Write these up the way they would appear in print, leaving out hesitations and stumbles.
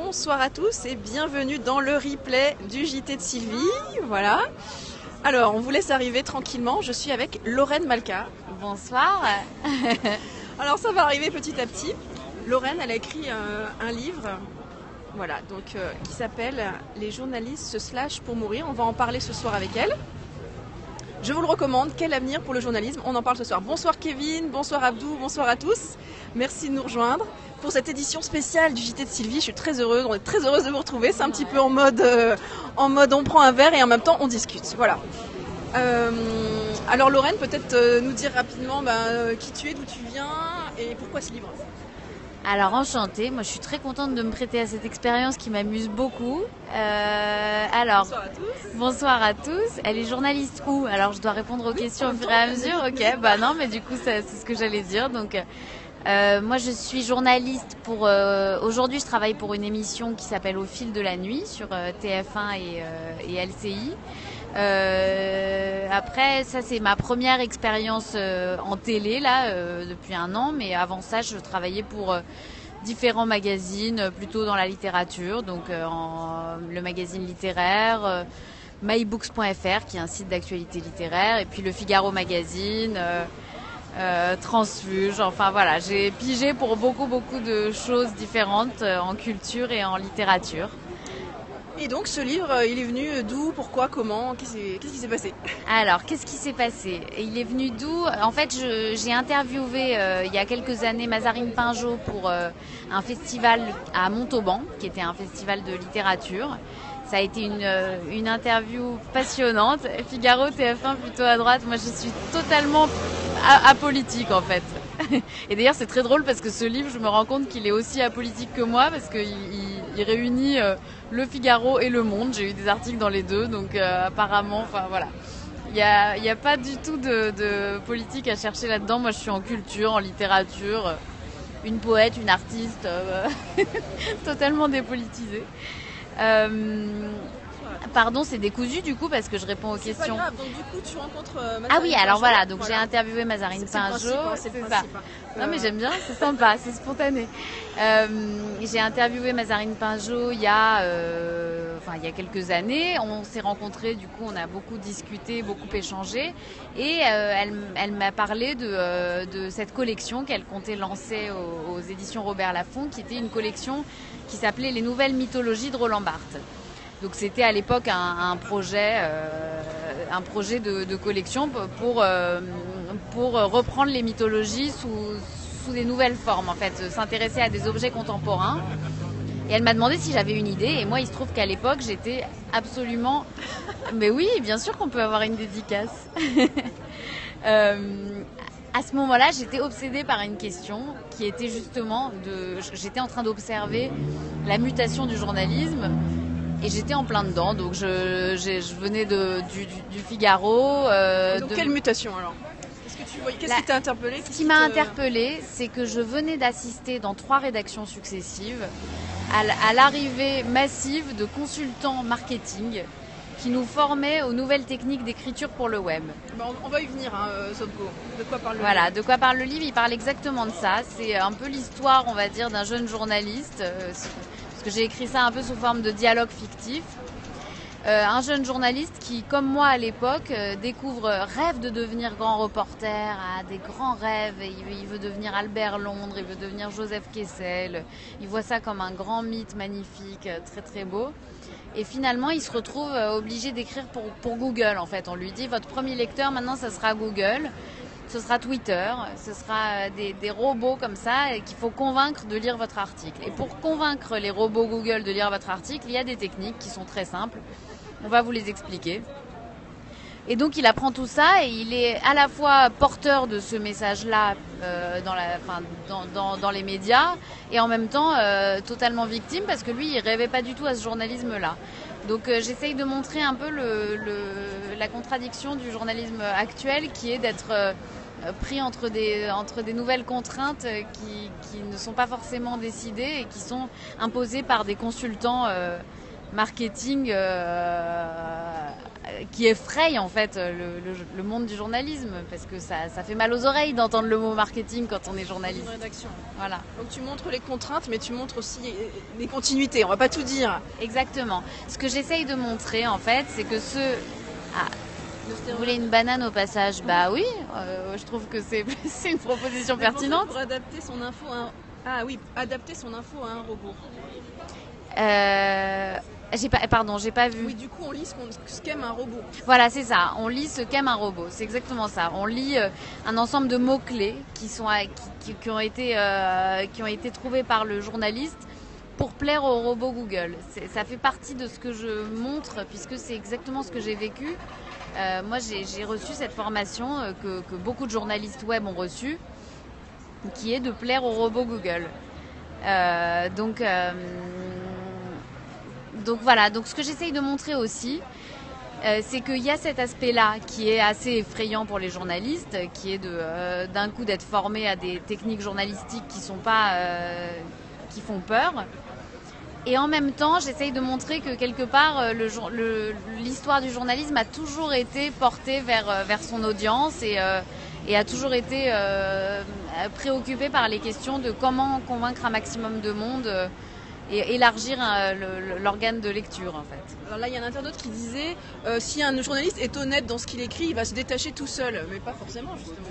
bonsoir à tous et bienvenue dans le replay du JT de Sylvie. Voilà. Alors, on vous laisse arriver tranquillement. Je suis avec Lorraine Malka. Bonsoir. Alors, ça va arriver petit à petit. Lorraine, elle a écrit un livre, voilà, donc qui s'appelle Les journalistes se slashent pour mourir. On va en parler ce soir avec elle. Je vous le recommande. Quel avenir pour le journalisme? On en parle ce soir. Bonsoir Kevin, bonsoir Abdou, bonsoir à tous. Merci de nous rejoindre pour cette édition spéciale du JT de Sylvie. Je suis très heureuse, on est très heureuse de vous retrouver. C'est un petit peu en mode on prend un verre et en même temps on discute. Voilà. Alors Lorraine, peut-être nous dire rapidement qui tu es, d'où tu viens et pourquoi ce livre? Alors enchantée, moi je suis très contente de me prêter à cette expérience qui m'amuse beaucoup. Bonsoir à tous. Bonsoir à tous. Elle est journaliste où? Alors je dois répondre aux questions au fur et à mesure. Ok, non, mais du coup c'est ce que j'allais dire. Donc moi je suis journaliste pour. Aujourd'hui je travaille pour une émission qui s'appelle Au fil de la nuit sur TF1 et LCI. Après, ça c'est ma première expérience en télé là depuis un an, mais avant ça je travaillais pour différents magazines plutôt dans la littérature, donc le magazine littéraire, mybooks.fr qui est un site d'actualité littéraire, et puis le Figaro magazine, Transfuge, enfin voilà, j'ai pigé pour beaucoup de choses différentes en culture et en littérature. Et donc ce livre, il est venu d'où, pourquoi, comment, qu'est-ce qui s'est passé? Alors, qu'est-ce qui s'est passé? Il est venu d'où? En fait, j'ai interviewé il y a quelques années Mazarine Pinjot pour un festival à Montauban, qui était un festival de littérature. Ça a été une interview passionnante. Figaro, TF1 plutôt à droite. Moi, je suis totalement apolitique en fait. Et d'ailleurs, c'est très drôle parce que ce livre, je me rends compte qu'il est aussi apolitique que moi parce qu'il réunit le Figaro et le Monde. J'ai eu des articles dans les deux, donc apparemment, enfin voilà. Il y a pas du tout de politique à chercher là-dedans. Moi, je suis en culture, en littérature, une poète, une artiste, totalement dépolitisée. Pardon, c'est décousu du coup parce que je réponds aux questions. C'est pas grave, donc du coup tu rencontres Mazarine Ah oui, alors Pinjot, voilà, donc j'ai interviewé Mazarine Pinjot, c'est ça. ça. Non mais j'aime bien, c'est sympa, c'est spontané. J'ai interviewé Mazarine Pinjot il y a quelques années. On s'est rencontrés, du coup on a beaucoup discuté, beaucoup échangé, et elle m'a parlé de cette collection qu'elle comptait lancer aux éditions Robert Laffont, qui était une collection qui s'appelait Les Nouvelles Mythologies de Roland Barthes. Donc c'était à l'époque un projet de collection pour reprendre les mythologies sous des nouvelles formes, en fait, s'intéresser à des objets contemporains. Et elle m'a demandé si j'avais une idée, et moi il se trouve qu'à l'époque j'étais absolument... Mais oui, bien sûr qu'on peut avoir une dédicace. À ce moment-là, j'étais obsédée par une question qui était justement j'étais en train d'observer la mutation du journalisme. Et j'étais en plein dedans, donc je venais du Figaro. Donc quelle mutation alors? Qu'est-ce que tu voyais? Qu'est-ce qui t'a interpellé? Ce qui m'a interpellée, c'est que je venais d'assister dans 3 rédactions successives à l'arrivée massive de consultants marketing qui nous formaient aux nouvelles techniques d'écriture pour le web. On va y venir, Sobko. De quoi parle le livre? Voilà, de quoi parle le livre? Il parle exactement de ça. C'est un peu l'histoire, on va dire, d'un jeune journaliste. Parce que j'ai écrit ça un peu sous forme de dialogue fictif. Un jeune journaliste qui, comme moi à l'époque, rêve de devenir grand reporter, a des grands rêves, et il veut devenir Albert Londres, il veut devenir Joseph Kessel, il voit ça comme un grand mythe magnifique, très très beau. Et finalement, il se retrouve obligé d'écrire pour Google, en fait. On lui dit, votre premier lecteur, maintenant, ça sera Google. Ce sera Twitter, ce sera des robots comme ça qu'il faut convaincre de lire votre article. Et pour convaincre les robots Google de lire votre article, il y a des techniques qui sont très simples. On va vous les expliquer. Et donc il apprend tout ça et il est à la fois porteur de ce message-là dans les médias et en même temps totalement victime parce que lui, il rêvait pas du tout à ce journalisme-là. Donc j'essaye de montrer un peu la contradiction du journalisme actuel qui est d'être pris entre des nouvelles contraintes qui ne sont pas forcément décidées et qui sont imposées par des consultants marketing qui effraie en fait le monde du journalisme, parce que ça fait mal aux oreilles d'entendre le mot marketing quand on est journaliste. Une rédaction. Voilà. Donc tu montres les contraintes, mais tu montres aussi les continuités, on va pas tout dire. Exactement. Ce que j'essaye de montrer en fait, c'est que vous voulez une banane au passage? Bah oui, je trouve que c'est une proposition pertinente. Pour adapter son info adapter son info à un robot. J'ai pas vu. Oui, du coup, on lit ce qu'aime un robot. Voilà, c'est ça. On lit ce qu'aime un robot. C'est exactement ça. On lit un ensemble de mots-clés qui ont été trouvés par le journaliste pour plaire au robot Google. Ça fait partie de ce que je montre, puisque c'est exactement ce que j'ai vécu. Moi, j'ai reçu cette formation que beaucoup de journalistes web ont reçue, qui est de plaire au robot Google. Donc voilà, donc ce que j'essaye de montrer aussi, c'est qu'il y a cet aspect-là qui est assez effrayant pour les journalistes, qui est d'un coup d'être formé à des techniques journalistiques qui font peur. Et en même temps, j'essaye de montrer que quelque part, l'histoire du journalisme a toujours été portée vers son audience et a toujours été préoccupée par les questions de comment convaincre un maximum de monde et élargir l'organe de lecture en fait. Alors là, il y a un internaute qui disait si un journaliste est honnête dans ce qu'il écrit, il va se détacher tout seul. Mais pas forcément, justement.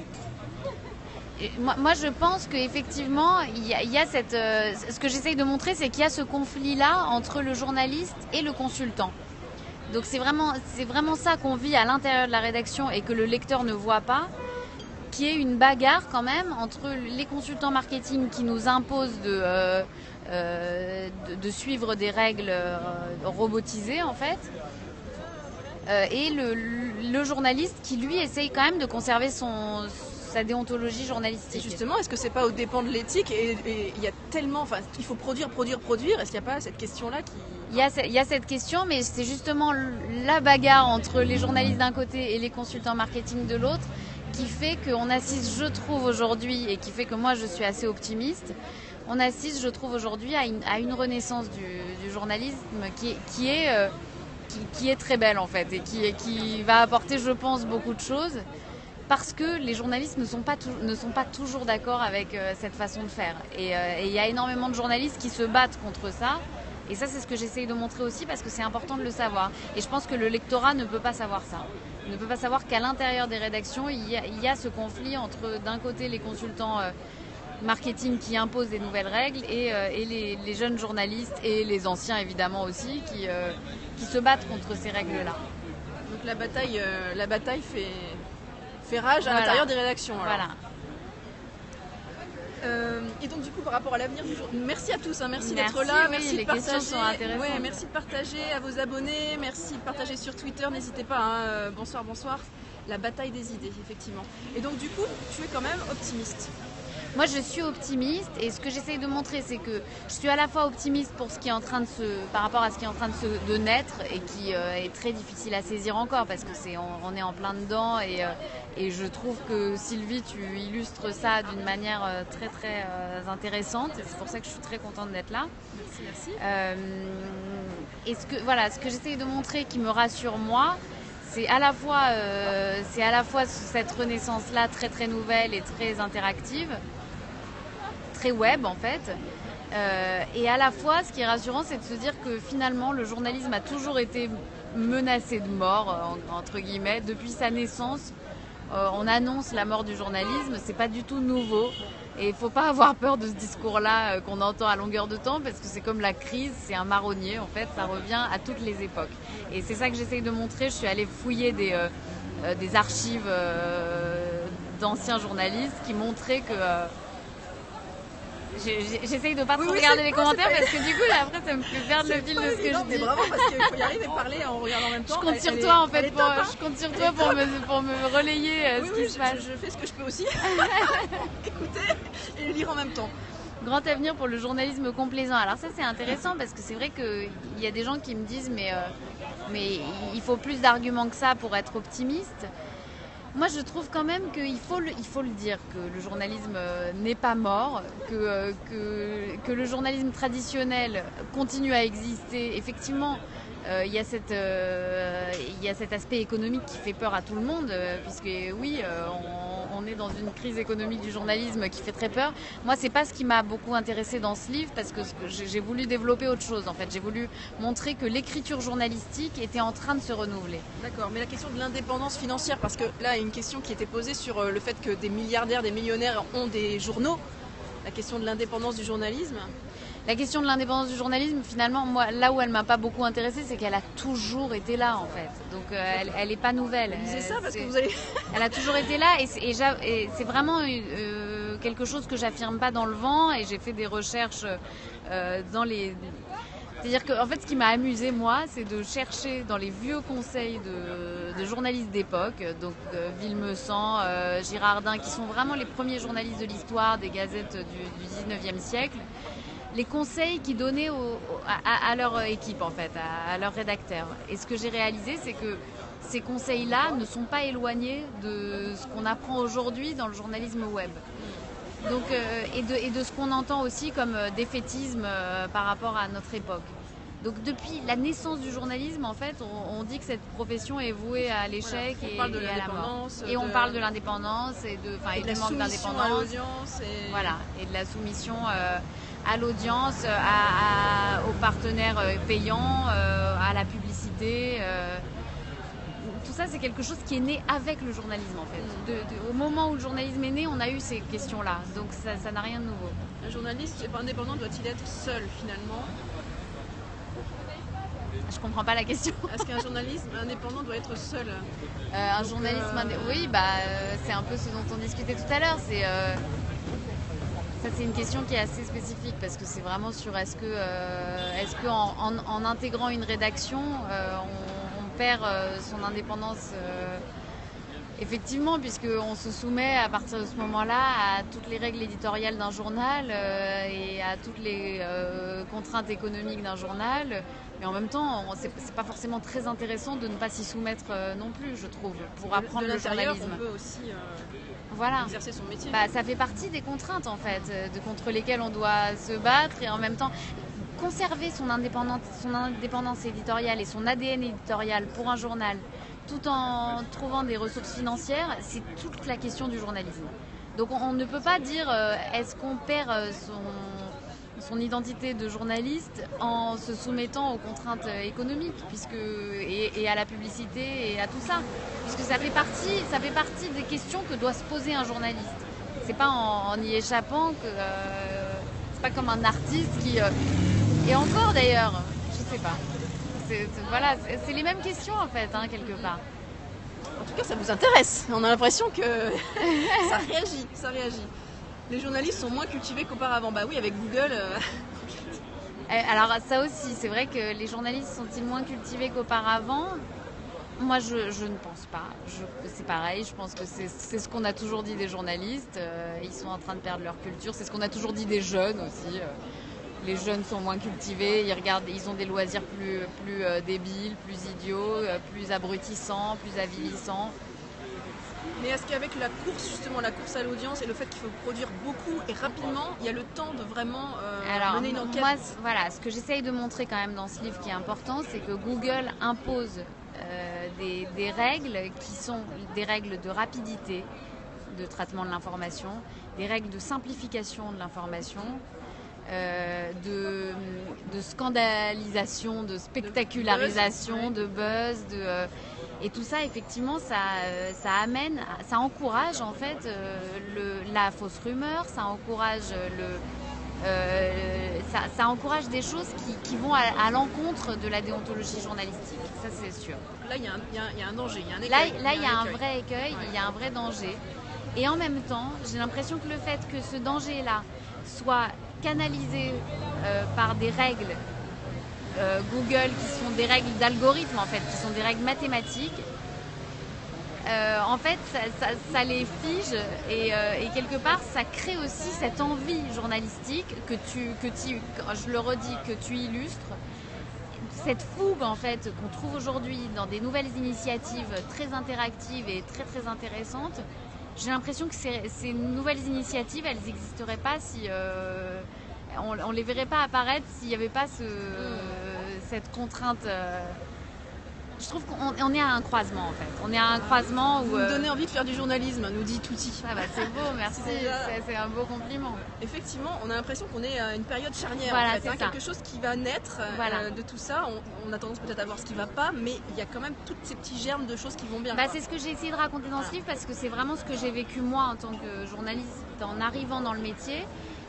Et moi, je pense qu'effectivement, il y a ce que j'essaye de montrer, c'est qu'il y a ce conflit-là entre le journaliste et le consultant. Donc c'est vraiment ça qu'on vit à l'intérieur de la rédaction et que le lecteur ne voit pas, qui est une bagarre quand même entre les consultants marketing qui nous imposent de suivre des règles robotisées en fait, et le journaliste qui lui essaye quand même de conserver sa déontologie journalistique. Et justement, est-ce que c'est pas au dépend de l'éthique et il y a tellement, enfin, il faut produire. Est-ce qu'il n'y a pas cette question-là qui... Il y a cette question, mais c'est justement la bagarre entre les journalistes d'un côté et les consultants marketing de l'autre qui fait qu'on assiste, je trouve aujourd'hui, et qui fait que moi je suis assez optimiste, on assiste, je trouve aujourd'hui, à une renaissance du journalisme qui est très belle en fait, et qui va apporter, je pense, beaucoup de choses, parce que les journalistes ne sont pas toujours d'accord avec cette façon de faire. Et il y a énormément de journalistes qui se battent contre ça. Et ça, c'est ce que j'essaye de montrer aussi, parce que c'est important de le savoir. Et je pense que le lectorat ne peut pas savoir ça. Il ne peut pas savoir qu'à l'intérieur des rédactions, il y a ce conflit entre, d'un côté, les consultants marketing qui imposent des nouvelles règles et les jeunes journalistes et les anciens, évidemment, aussi, qui se battent contre ces règles-là. Donc la bataille fait rage à l'intérieur des rédactions. Alors. Voilà. Et donc du coup par rapport à l'avenir du jour, merci à tous, merci d'être là, merci de partager. Questions sont intéressantes. Merci de partager à vos abonnés, merci de partager sur Twitter, n'hésitez pas, bonsoir, la bataille des idées effectivement. Et donc du coup tu es quand même optimiste. Moi, je suis optimiste, et ce que j'essaye de montrer, c'est que je suis à la fois optimiste pour ce qui est en train par rapport à ce qui est en train de naître et qui est très difficile à saisir encore, parce que on est en plein dedans, et je trouve que Sylvie, tu illustres ça d'une manière très très intéressante, et c'est pour ça que je suis très contente d'être là. Merci. Et ce que j'essaye de montrer qui me rassure moi, c'est à la fois cette renaissance-là très très nouvelle et très interactive, très web en fait, et à la fois ce qui est rassurant, c'est de se dire que finalement le journalisme a toujours été menacé de mort, entre guillemets, depuis sa naissance. On annonce la mort du journalisme, c'est pas du tout nouveau, et il faut pas avoir peur de ce discours-là qu'on entend à longueur de temps, parce que c'est comme la crise, c'est un marronnier en fait, ça revient à toutes les époques. Et c'est ça que j'essaye de montrer. Je suis allée fouiller des archives d'anciens journalistes qui montraient que... J'essaye de pas trop regarder les commentaires, parce que du coup là, après ça me fait perdre le fil de ce que je dis. Mais bravo, parce qu'il faut y arriver à parler en regardant en même temps. Je compte sur toi en fait, je compte sur toi pour me relayer ce qui se passe. Je fais ce que je peux aussi. Écouter et lire en même temps. Grand avenir pour le journalisme complaisant. Alors ça c'est intéressant, parce que c'est vrai qu'il y a des gens qui me disent mais il faut plus d'arguments que ça pour être optimiste. Moi, je trouve quand même qu'il faut le dire, que le journalisme n'est pas mort, que le journalisme traditionnel continue à exister. Effectivement, il y a cet aspect économique qui fait peur à tout le monde, puisque oui, on est dans une crise économique du journalisme qui fait très peur. Moi, c'est pas ce qui m'a beaucoup intéressée dans ce livre, parce que j'ai voulu développer autre chose. En fait, j'ai voulu montrer que l'écriture journalistique était en train de se renouveler. D'accord, mais la question de l'indépendance financière, parce que là, il y a une question qui était posée sur le fait que des milliardaires, des millionnaires ont des journaux. La question de l'indépendance du journalisme. La question de l'indépendance du journalisme, finalement, moi, là où elle m'a pas beaucoup intéressée, c'est qu'elle a toujours été là, en fait. Donc, elle est pas nouvelle. C'est ça, parce que vous allez... Elle a toujours été là, et c'est vraiment quelque chose que j'affirme pas dans le vent, et j'ai fait des recherches dans les... C'est-à-dire que, en fait, ce qui m'a amusée, moi, c'est de chercher dans les vieux conseils de journalistes d'époque, donc Villemessant, Girardin, qui sont vraiment les premiers journalistes de l'histoire des gazettes du 19e siècle, les conseils qu'ils donnaient à leur équipe, en fait, à leurs rédacteurs. Et ce que j'ai réalisé, c'est que ces conseils-là ne sont pas éloignés de ce qu'on apprend aujourd'hui dans le journalisme web. Donc, et de ce qu'on entend aussi comme défaitisme par rapport à notre époque. Donc depuis la naissance du journalisme, en fait, on dit que cette profession est vouée à l'échec et à la mort. Et on parle de l'indépendance et du manque d'indépendance. Voilà, et de la soumission à l'audience, aux partenaires payants, à la publicité. Tout ça, c'est quelque chose qui est né avec le journalisme, en fait. Au moment où le journalisme est né, on a eu ces questions-là. Donc ça n'a rien de nouveau. Un journaliste indépendant doit-il être seul, finalement ? Je comprends pas la question. Est-ce qu'un journaliste indépendant doit être seul ? Oui, c'est un peu ce dont on discutait tout à l'heure. Ça, c'est une question qui est assez spécifique, parce que c'est vraiment sur est-ce que en intégrant une rédaction, on perd son indépendance effectivement, puisqu'on se soumet à partir de ce moment-là à toutes les règles éditoriales d'un journal et à toutes les contraintes économiques d'un journal. Mais en même temps, c'est pas forcément très intéressant de ne pas s'y soumettre non plus, je trouve, pour apprendre le journalisme. On peut aussi exercer son métier. Ça fait partie des contraintes, en fait, contre lesquelles on doit se battre, et en même temps conserver son indépendance éditoriale et son ADN éditorial pour un journal, tout en trouvant des ressources financières, c'est toute la question du journalisme. Donc on ne peut pas dire est-ce qu'on perd son identité de journaliste en se soumettant aux contraintes économiques, et à la publicité et à tout ça, puisque ça fait partie des questions que doit se poser un journaliste. C'est pas en y échappant que c'est pas comme un artiste qui et encore d'ailleurs, je sais pas. C'est les mêmes questions, en fait, quelque part. En tout cas, ça vous intéresse. On a l'impression que ça réagit. Les journalistes sont moins cultivés qu'auparavant. Bah oui, avec Google. Alors ça aussi, c'est vrai que les journalistes sont-ils moins cultivés qu'auparavant ? Moi, je ne pense pas. C'est pareil, je pense que c'est ce qu'on a toujours dit des journalistes. Ils sont en train de perdre leur culture. C'est ce qu'on a toujours dit des jeunes aussi. Les jeunes sont moins cultivés, ils ont des loisirs plus débiles, plus idiots, plus abrutissants, plus avilissants. Mais est-ce qu'avec la course à l'audience et le fait qu'il faut produire beaucoup et rapidement, il y a le temps de vraiment mener une enquête ? Moi, ce que j'essaye de montrer quand même dans ce livre qui est important, c'est que Google impose des règles qui sont des règles de rapidité de traitement de l'information, des règles de simplification de l'information, de scandalisation, de spectacularisation, de buzz, et tout ça, effectivement, ça encourage en fait la fausse rumeur, ça encourage des choses qui vont à l'encontre de la déontologie journalistique. Ça, c'est sûr. Là, il y a un danger, il y a un écueil. Là, il y a un vrai écueil, il y a un vrai danger. Et en même temps, j'ai l'impression que le fait que ce danger-là soit canalisé par des règles Google, qui sont des règles d'algorithme, en fait, qui sont des règles mathématiques, en fait, ça les fige, et quelque part, ça crée aussi cette envie journalistique que je le redis, que tu illustres, cette fougue en fait qu'on trouve aujourd'hui dans des nouvelles initiatives très interactives et très très intéressantes, j'ai l'impression que ces nouvelles initiatives, elles n'existeraient pas si on les verrait pas apparaître s'il n'y avait pas cette contrainte. Je trouve qu'on est à un croisement en fait. On est à un croisement où... Vous me donnez envie de faire du journalisme, nous dit Touti. Ah bah c'est beau, merci, c'est un beau compliment. Effectivement, on a l'impression qu'on est à une période charnière, voilà, en fait, quelque chose qui va naître de tout ça. On a tendance peut-être à voir ce qui ne va pas, mais il y a quand même tous ces petits germes de choses qui vont bien. C'est ce que j'ai essayé de raconter dans ce livre, parce que c'est vraiment ce que j'ai vécu moi en tant que journaliste en arrivant dans le métier.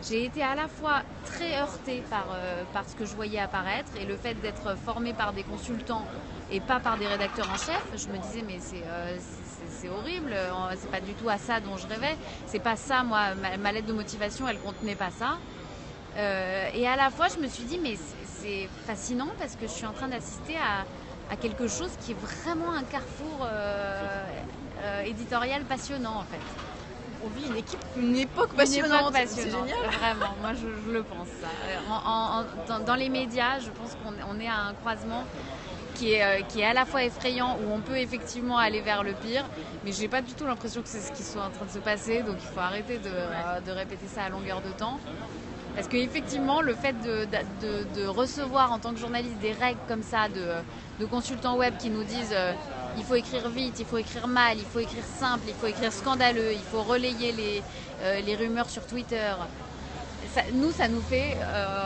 J'ai été à la fois très heurtée par ce que je voyais apparaître, et le fait d'être formée par des consultants et pas par des rédacteurs en chef. Je me disais mais c'est horrible, c'est pas du tout à ça dont je rêvais, c'est pas ça, moi, ma lettre de motivation elle contenait pas ça. Et à la fois je me suis dit mais c'est fascinant, parce que je suis en train d'assister à quelque chose qui est vraiment un carrefour éditorial passionnant en fait. On vit une époque passionnante. C'est génial. Vraiment, moi je le pense ça. Dans les médias, je pense qu'on est à un croisement qui est à la fois effrayant, où on peut effectivement aller vers le pire, mais j'ai pas du tout l'impression que c'est ce qui soit en train de se passer, donc il faut arrêter de répéter ça à longueur de temps. Parce qu'effectivement, le fait de recevoir en tant que journaliste des règles comme ça de consultants web qui nous disent il faut écrire vite, il faut écrire mal, il faut écrire simple, il faut écrire scandaleux, il faut relayer les rumeurs sur Twitter. Ça nous fait,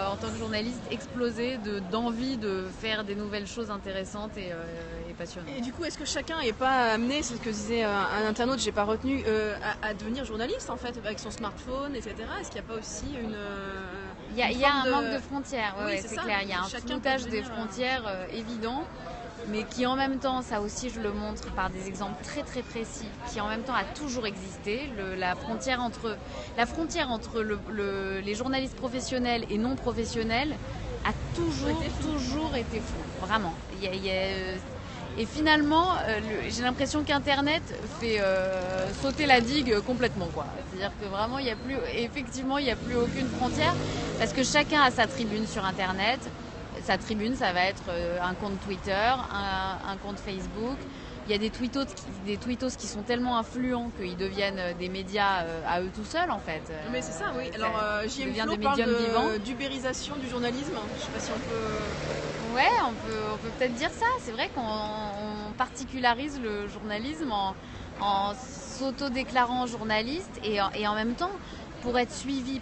en tant que journaliste, exploser d'envie de faire des nouvelles choses intéressantes et passionnantes. Et du coup, est-ce que chacun n'est pas amené, c'est ce que disait un internaute, j'ai pas retenu, à devenir journaliste en fait, avec son smartphone, etc. Est-ce qu'il n'y a pas aussi il y a un manque de frontières, c'est ça, clair. Il y a un floutage des frontières évident, mais qui en même temps, ça aussi je le montre par des exemples très très précis, qui en même temps a toujours existé. La frontière entre les journalistes professionnels et non professionnels a toujours été floue, vraiment. Et finalement, j'ai l'impression qu'Internet fait sauter la digue complètement, quoi. C'est-à-dire que vraiment, il n'y a plus aucune frontière, parce que chacun a sa tribune sur Internet. Sa tribune, ça va être un compte Twitter, un compte Facebook. Il y a des tweetos qui sont tellement influents qu'ils deviennent des médias à eux tout seuls, en fait. Mais c'est ça, oui. Alors, JM Flo parle d'ubérisation du journalisme. Je ne sais pas si on peut... Ouais, on peut peut-être dire ça. C'est vrai qu'on particularise le journalisme en s'auto-déclarant journaliste, et en même temps, pour être suivi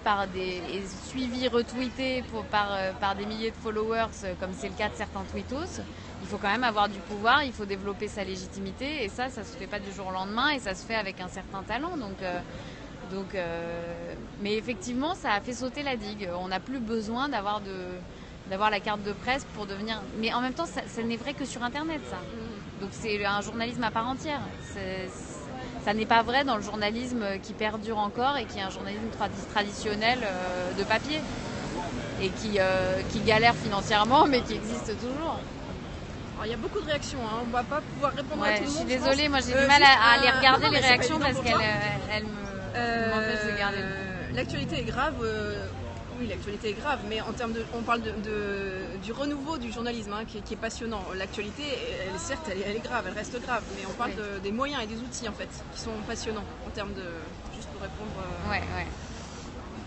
retweeté par des milliers de followers, comme c'est le cas de certains tweetos, il faut quand même avoir du pouvoir, il faut développer sa légitimité, et ça se fait pas du jour au lendemain, et ça se fait avec un certain talent. Mais effectivement, ça a fait sauter la digue. On n'a plus besoin d'avoir la carte de presse pour devenir... Mais en même temps, ça n'est vrai que sur Internet, ça. Donc c'est un journalisme à part entière. Ça n'est pas vrai dans le journalisme qui perdure encore et qui est un journalisme traditionnel de papier, et qui galère financièrement, mais qui existe toujours. Alors, il y a beaucoup de réactions, hein. On ne va pas pouvoir répondre à tout le monde. Je suis désolée, moi j'ai du mal à aller regarder les réactions, parce qu'elles m'empêchent de garder le coup. L'actualité est grave. Oui, l'actualité est grave, mais on parle du renouveau du journalisme, hein, qui est passionnant. L'actualité, certes, elle est grave, elle reste grave, mais on parle des moyens et des outils en fait, qui sont passionnants en termes de... Juste pour répondre...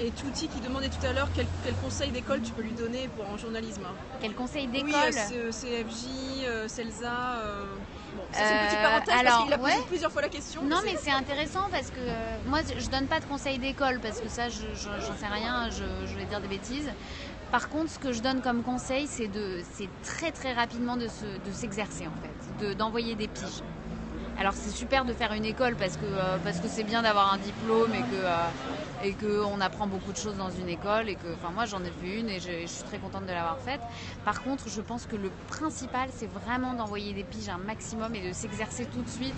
Et Touti qui demandait tout à l'heure quel conseil d'école tu peux lui donner en journalisme. Quel conseil d'école? Oui, CFJ, CELSA... Bon, ça c'est une petite parenthèse, parce qu'il a posé plusieurs fois la question. Non, mais c'est intéressant, parce que moi je donne pas de conseils d'école, parce que ça j'en sais rien, je vais dire des bêtises. Par contre, ce que je donne comme conseil, c'est très très rapidement de s'exercer en fait, d'envoyer des piges. Alors c'est super de faire une école, parce que c'est bien d'avoir un diplôme, et qu'on apprend beaucoup de choses dans une école, et que, moi j'en ai fait une et je suis très contente de l'avoir faite. Par contre, je pense que le principal, c'est vraiment d'envoyer des piges un maximum, et de s'exercer tout de suite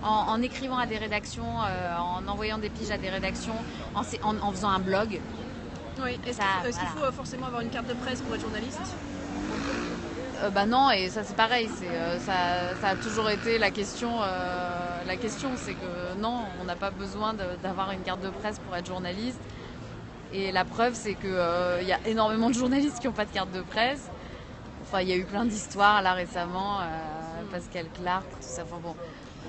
en écrivant à des rédactions, en envoyant des piges à des rédactions, en faisant un blog. Oui. Est-ce qu'il faut forcément avoir une carte de presse pour être journaliste? Non, et ça c'est pareil, ça a toujours été la question. La question, c'est que non, on n'a pas besoin d'avoir une carte de presse pour être journaliste. Et la preuve, c'est qu'il y a énormément de journalistes qui n'ont pas de carte de presse. Enfin, il y a eu plein d'histoires là récemment, Pascal Clark, tout ça. Enfin bon,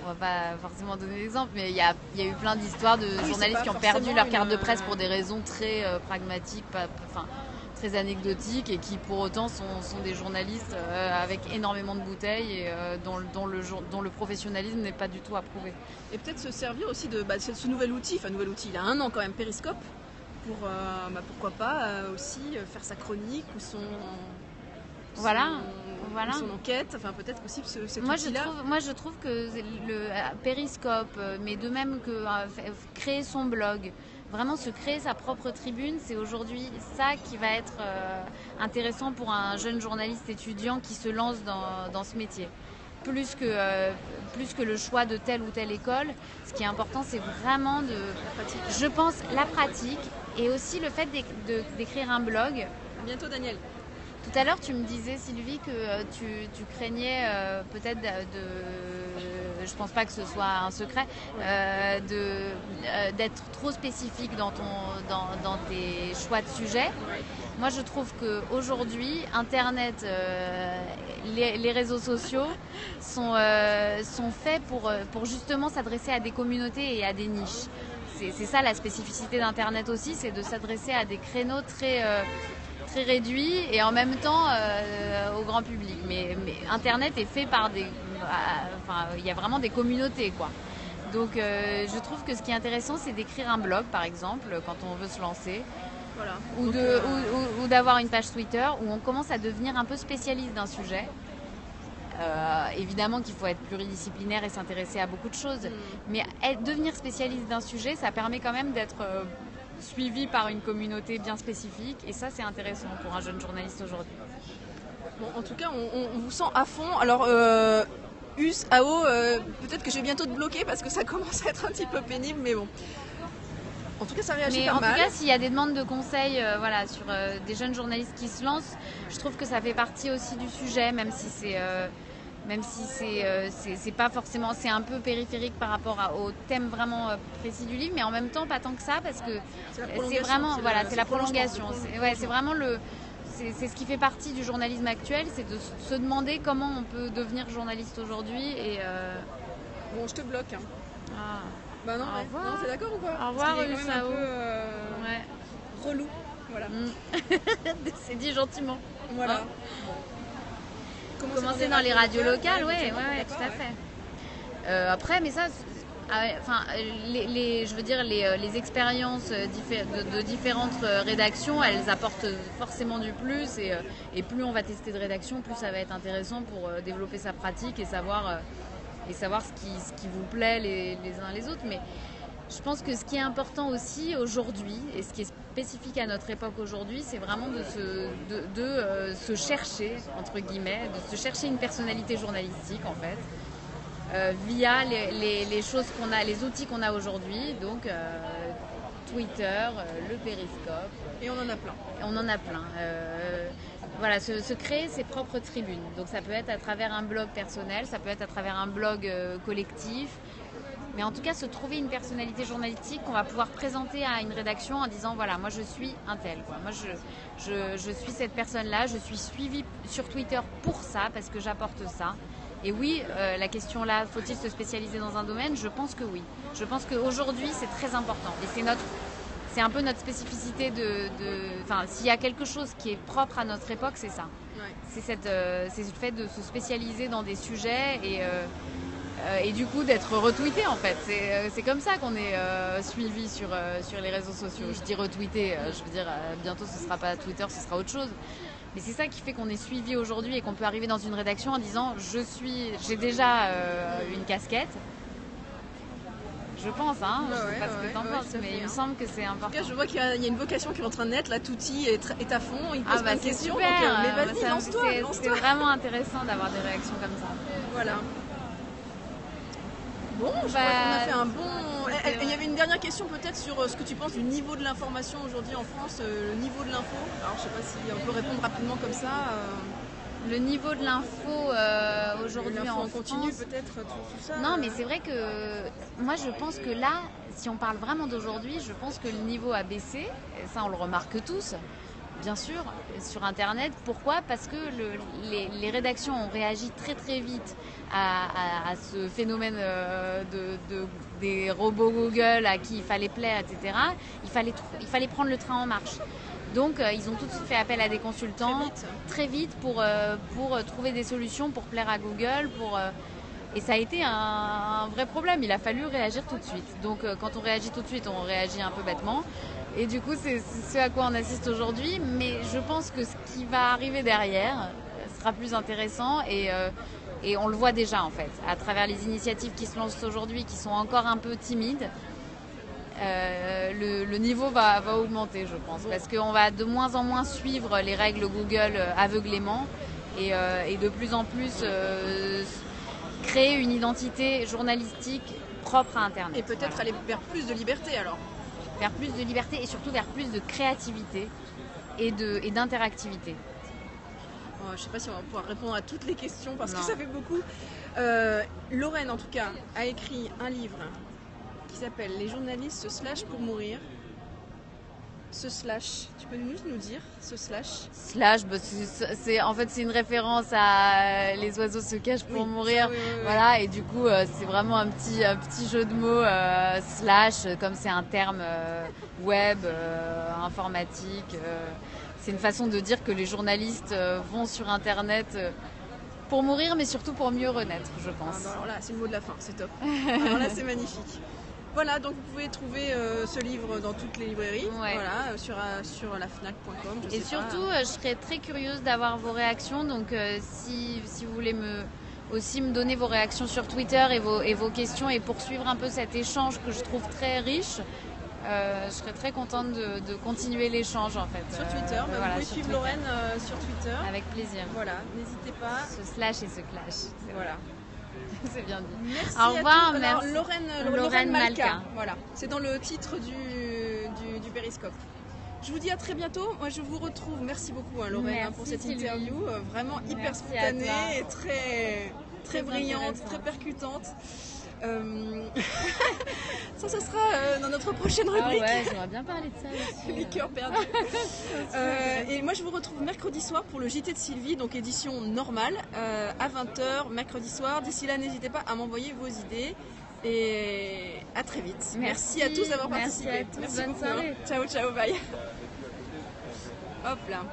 on va pas forcément donner d'exemple, mais il y a eu plein d'histoires de journalistes qui ont perdu leur carte de presse pour des raisons très pragmatiques, très anecdotiques, et qui pour autant sont des journalistes avec énormément de bouteilles et dont le professionnalisme n'est pas du tout approuvé. Et peut-être se servir aussi de ce nouvel outil, il a 1 an quand même, Periscope, pour pourquoi pas aussi faire sa chronique ou son enquête, enfin peut-être aussi cet outil-là. Moi je trouve que le Periscope, mais de même que créer son blog, vraiment se créer sa propre tribune, c'est aujourd'hui ça qui va être intéressant pour un jeune journaliste étudiant qui se lance dans ce métier. Plus que le choix de telle ou telle école, ce qui est important, c'est vraiment je pense, la pratique, et aussi le fait d'écrire un blog. À bientôt, Daniel. Tout à l'heure, tu me disais, Sylvie, que tu craignais peut-être je pense pas que ce soit un secret, d'être trop spécifique dans tes choix de sujets. Moi, je trouve qu'aujourd'hui, Internet, les réseaux sociaux sont faits pour justement s'adresser à des communautés et à des niches. C'est ça la spécificité d'Internet aussi, c'est de s'adresser à des créneaux très réduits et en même temps au grand public. Mais Internet est fait par il y a vraiment des communautés, quoi. Donc je trouve que ce qui est intéressant, c'est d'écrire un blog, par exemple, quand on veut se lancer. Voilà. Ou d'avoir une page Twitter où on commence à devenir un peu spécialiste d'un sujet. Évidemment qu'il faut être pluridisciplinaire et s'intéresser à beaucoup de choses, mais devenir spécialiste d'un sujet, ça permet quand même d'être suivi par une communauté bien spécifique, et ça c'est intéressant pour un jeune journaliste aujourd'hui. Bon, en tout cas, on vous sent à fond. Alors, AO, peut-être que je vais bientôt te bloquer parce que ça commence à être un petit peu pénible, mais bon. En tout cas, ça réagit pas mal. En tout cas, s'il y a des demandes de conseils sur des jeunes journalistes qui se lancent, je trouve que ça fait partie aussi du sujet, même si c'est pas forcément, c'est un peu périphérique par rapport au thème vraiment précis du livre, mais en même temps pas tant que ça, parce que c'est vraiment c'est la prolongation. C'est vraiment c'est ce qui fait partie du journalisme actuel, c'est de se demander comment on peut devenir journaliste aujourd'hui. Et bon, je te bloque. Ah. Bah non, non, t'es d'accord ou quoi? Au revoir, parce qu'il est quand même un peu relou. Voilà. C'est dit gentiment. Voilà. Commencer dans les radios locales, ouais, tout à fait. Après, mais ça, je veux dire, les expériences de différentes rédactions, elles apportent forcément du plus, et plus on va tester de rédaction, plus ça va être intéressant pour développer sa pratique et savoir ce qui vous plaît les uns les autres. Mais je pense que ce qui est important aussi aujourd'hui, et ce qui est spécifique à notre époque aujourd'hui, c'est vraiment de se chercher, entre guillemets, de se chercher une personnalité journalistique, en fait, via les choses qu'on a, les outils qu'on a aujourd'hui, donc Twitter, le Periscope. Et on en a plein. On en a plein. Voilà, se créer ses propres tribunes. Donc ça peut être à travers un blog personnel, ça peut être à travers un blog collectif, mais en tout cas se trouver une personnalité journalistique qu'on va pouvoir présenter à une rédaction en disant voilà, moi je suis un tel, quoi. Moi je suis cette personne-là, je suis suivie sur Twitter pour ça, parce que j'apporte ça. Et oui, la question là, faut-il se spécialiser dans un domaine? Je pense que oui. Je pense qu'aujourd'hui c'est très important, et c'est un peu notre spécificité s'il y a quelque chose qui est propre à notre époque, c'est ça. Ouais. C'est le fait de se spécialiser dans des sujets et du coup d'être retweeté, en fait. C'est comme ça qu'on est suivi sur les réseaux sociaux. Je dis retweeté, je veux dire bientôt ce sera pas Twitter, ce sera autre chose. Mais c'est ça qui fait qu'on est suivi aujourd'hui et qu'on peut arriver dans une rédaction en disant j'ai déjà une casquette. Je pense, hein. Je sais pas ce que t'en penses, mais il me semble que c'est important. En tout cas, je vois qu'il y a une vocation qui est en train de naître. Là, Touti est à fond, il pose plein de questions. Super. Donc, mais vas-y, lance-toi. C'est vraiment intéressant d'avoir des réactions comme ça. Voilà. Bon, je crois qu'on a fait un bon... Il y avait une dernière question peut-être sur ce que tu penses du niveau de l'information aujourd'hui en France, le niveau de l'info. Alors, je sais pas si on peut répondre rapidement comme ça. Le niveau de l'info aujourd'hui en continu peut-être, tout ça. Non, mais c'est vrai que moi je pense que là, si on parle vraiment d'aujourd'hui, je pense que le niveau a baissé, et ça on le remarque tous. Bien sûr, sur Internet. Pourquoi? Parce que les rédactions ont réagi très très vite à ce phénomène des robots Google à qui il fallait plaire, etc. Il fallait prendre le train en marche. Donc ils ont tout de suite fait appel à des consultants très vite pour trouver des solutions pour plaire à Google. Et ça a été un vrai problème. Il a fallu réagir tout de suite. Donc quand on réagit tout de suite, on réagit un peu bêtement. Et du coup, c'est ce à quoi on assiste aujourd'hui. Mais je pense que ce qui va arriver derrière sera plus intéressant et on le voit déjà en fait. À travers les initiatives qui se lancent aujourd'hui, qui sont encore un peu timides, le niveau va augmenter, je pense. Parce qu'on va de moins en moins suivre les règles Google aveuglément et de plus en plus créer une identité journalistique propre à Internet. Et peut-être aller vers plus de liberté alors. Vers plus de liberté et surtout vers plus de créativité et d'interactivité. Je ne sais pas si on va pouvoir répondre à toutes les questions parce que ça fait beaucoup. Lorraine, en tout cas, a écrit un livre qui s'appelle « Les journalistes se slashent pour mourir ». Ce slash, tu peux nous dire ce slash? Slash, bah en fait c'est une référence à les oiseaux se cachent pour mourir, voilà, et du coup c'est vraiment un petit jeu de mots slash, comme c'est un terme web, informatique, c'est une façon de dire que les journalistes vont sur Internet pour mourir, mais surtout pour mieux renaître, je pense. Alors là, c'est le mot de la fin, c'est top. Alors là, c'est magnifique. Voilà, donc vous pouvez trouver ce livre dans toutes les librairies, voilà, sur la fnac.com. Et surtout, je serais très curieuse d'avoir vos réactions. Donc, si vous voulez aussi me donner vos réactions sur Twitter et vos questions et poursuivre un peu cet échange que je trouve très riche, je serais très contente de continuer l'échange en fait. Sur Twitter, vous pouvez suivre Lorraine sur Twitter. Avec plaisir. Voilà, n'hésitez pas. Ce slash et ce clash. Voilà. C'est bien dit. Merci Au revoir, merci. Lorraine Malka. Voilà. C'est dans le titre du Périscope. Je vous dis à très bientôt. Moi, je vous retrouve. Merci beaucoup, Lorraine, pour cette interview. Vraiment hyper spontanée et très brillante, très percutante. Ça sera dans notre prochaine rubrique. Ah ouais, j'aimerais bien parler de ça aussi. Les cœurs perdus. Et moi je vous retrouve mercredi soir pour le JT de Sylvie, donc édition normale, à 20h mercredi soir. D'ici là, n'hésitez pas à m'envoyer vos idées. Et à très vite. Merci à tous d'avoir participé. Merci beaucoup. Bonne soirée. Ciao, ciao, bye. Hop là.